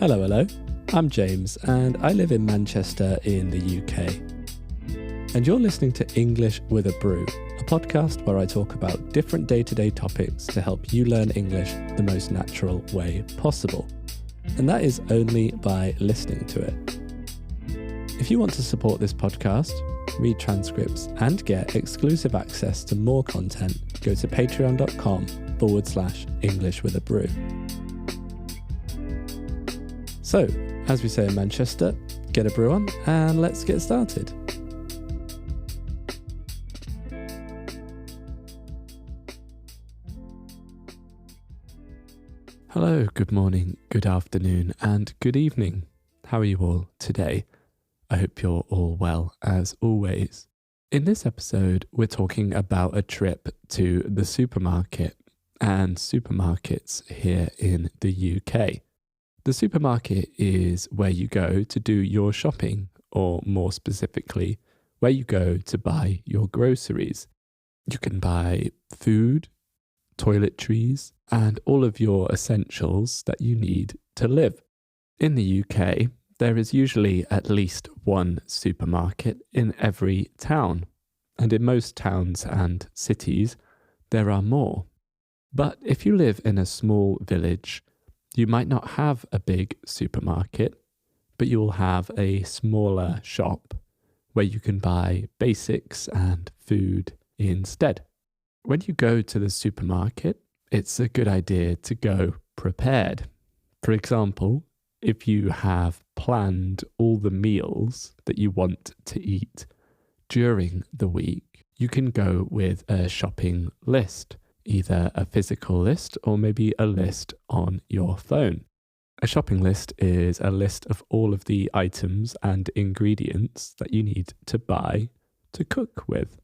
Hello. I'm James, and I live in Manchester in the UK. And you're listening to English with a Brew, a podcast where I talk about different day-to-day topics to help you learn English the most natural way possible. And that is only by listening to it. If you want to support this podcast, read transcripts, and get exclusive access to more content, go to patreon.com/English with a Brew. So, as we say in Manchester, get a brew on and let's get started. Hello, good morning, good afternoon, and good evening. How are you all today? I hope you're all well, as always. In this episode, we're talking about a trip to the supermarket and supermarkets here in the UK. The supermarket is where you go to do your shopping, or more specifically, where you go to buy your groceries. You can buy food, toiletries, and all of your essentials that you need to live. In the UK, there is usually at least one supermarket in every town, and in most towns and cities, there are more. But if you live in a small village, you might not have a big supermarket, but you will have a smaller shop where you can buy basics and food instead. When you go to the supermarket, it's a good idea to go prepared. For example, if you have planned all the meals that you want to eat during the week, you can go with a shopping list. Either a physical list or maybe a list on your phone. A shopping list is a list of all of the items and ingredients that you need to buy to cook with.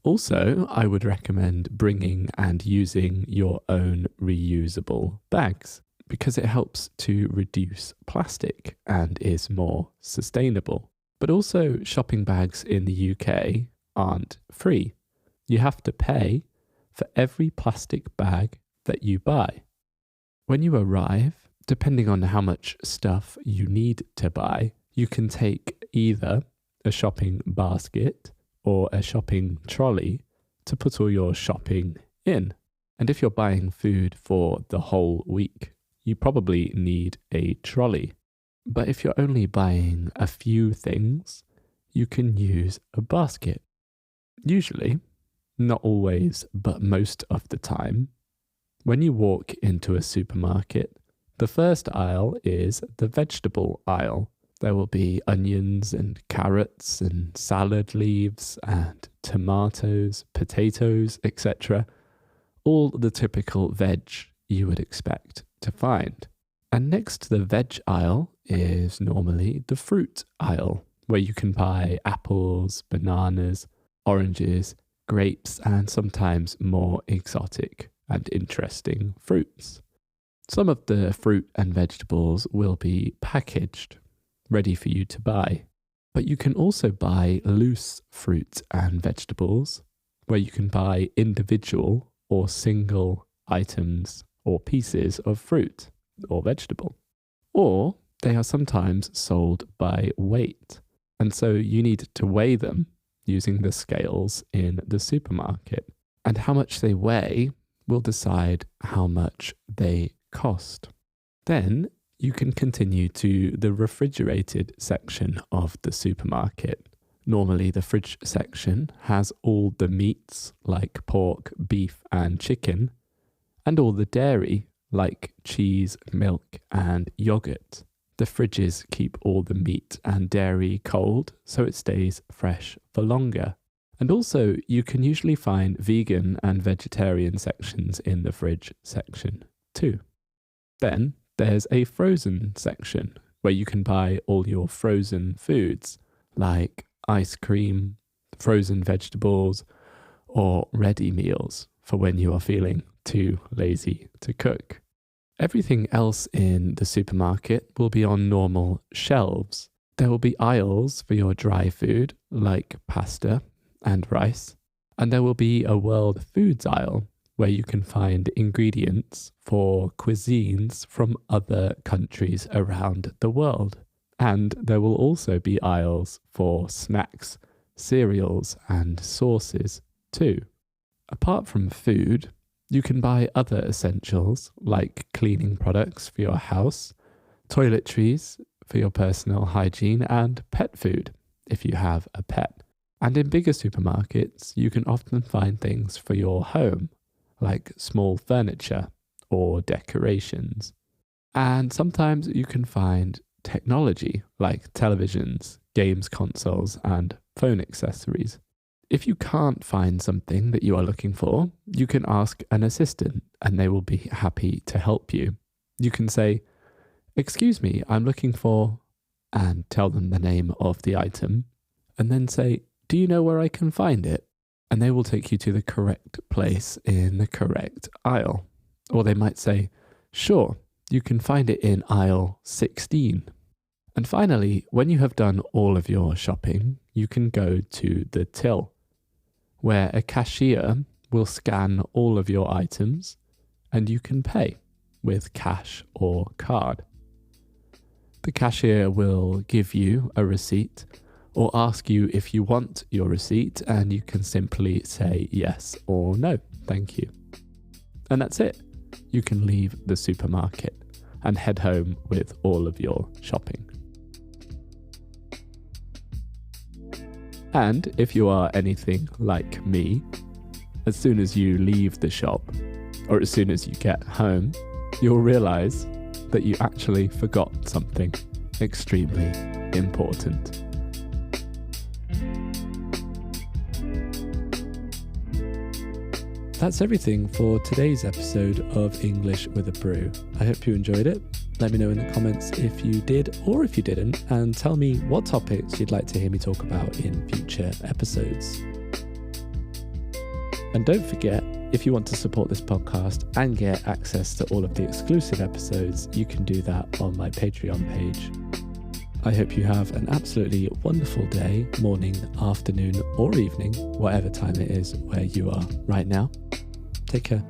Also, I would recommend bringing and using your own reusable bags because it helps to reduce plastic and is more sustainable. But also, shopping bags in the UK aren't free. You have to pay for every plastic bag that you buy. When you arrive, depending on how much stuff you need to buy, you can take either a shopping basket or a shopping trolley to put all your shopping in. And if you're buying food for the whole week, you probably need a trolley. But if you're only buying a few things, you can use a basket. Usually, not always, but most of the time, when you walk into a supermarket, the first aisle is the vegetable aisle. There will be onions and carrots and salad leaves and tomatoes, potatoes, etc. All the typical veg you would expect to find. And next to the veg aisle is normally the fruit aisle, where you can buy apples, bananas, oranges, grapes, and sometimes more exotic and interesting fruits. Some of the fruit and vegetables will be packaged, ready for you to buy. But you can also buy loose fruit and vegetables, where you can buy individual or single items or pieces of fruit or vegetable. Or they are sometimes sold by weight, and so you need to weigh them using the scales in the supermarket. And how much they weigh will decide how much they cost. Then you can continue to the refrigerated section of the supermarket. Normally the fridge section has all the meats like pork, beef and chicken, and all the dairy like cheese, milk and yogurt. The fridges keep all the meat and dairy cold, so it stays fresh for longer. And also, you can usually find vegan and vegetarian sections in the fridge section too. Then there's a frozen section where you can buy all your frozen foods like ice cream, frozen vegetables, or ready meals for when you are feeling too lazy to cook. Everything else in the supermarket will be on normal shelves. There will be aisles for your dry food, like pasta and rice, and there will be a world foods aisle where you can find ingredients for cuisines from other countries around the world. And there will also be aisles for snacks, cereals, and sauces too. Apart from food, you can buy other essentials like cleaning products for your house, toiletries for your personal hygiene, and pet food if you have a pet. And in bigger supermarkets, you can often find things for your home, like small furniture or decorations. And sometimes you can find technology like televisions, games consoles, and phone accessories. If you can't find something that you are looking for, you can ask an assistant and they will be happy to help you. You can say, "Excuse me, I'm looking for," and tell them the name of the item, and then say, "Do you know where I can find it?" And they will take you to the correct place in the correct aisle. Or they might say, "Sure, you can find it in aisle 16. And finally, when you have done all of your shopping, you can go to the till, where a cashier will scan all of your items and you can pay with cash or card. The cashier will give you a receipt or ask you if you want your receipt, and you can simply say yes or no, thank you. And that's it. You can leave the supermarket and head home with all of your shopping. And if you are anything like me, as soon as you leave the shop, or as soon as you get home, you'll realize that you actually forgot something extremely important. That's everything for today's episode of English with a Brew. I hope you enjoyed it. Let me know in the comments if you did or if you didn't, and tell me what topics you'd like to hear me talk about in future episodes. And don't forget, if you want to support this podcast and get access to all of the exclusive episodes, you can do that on my Patreon page. I hope you have an absolutely wonderful day, morning, afternoon, or evening, whatever time it is where you are right now. Take care.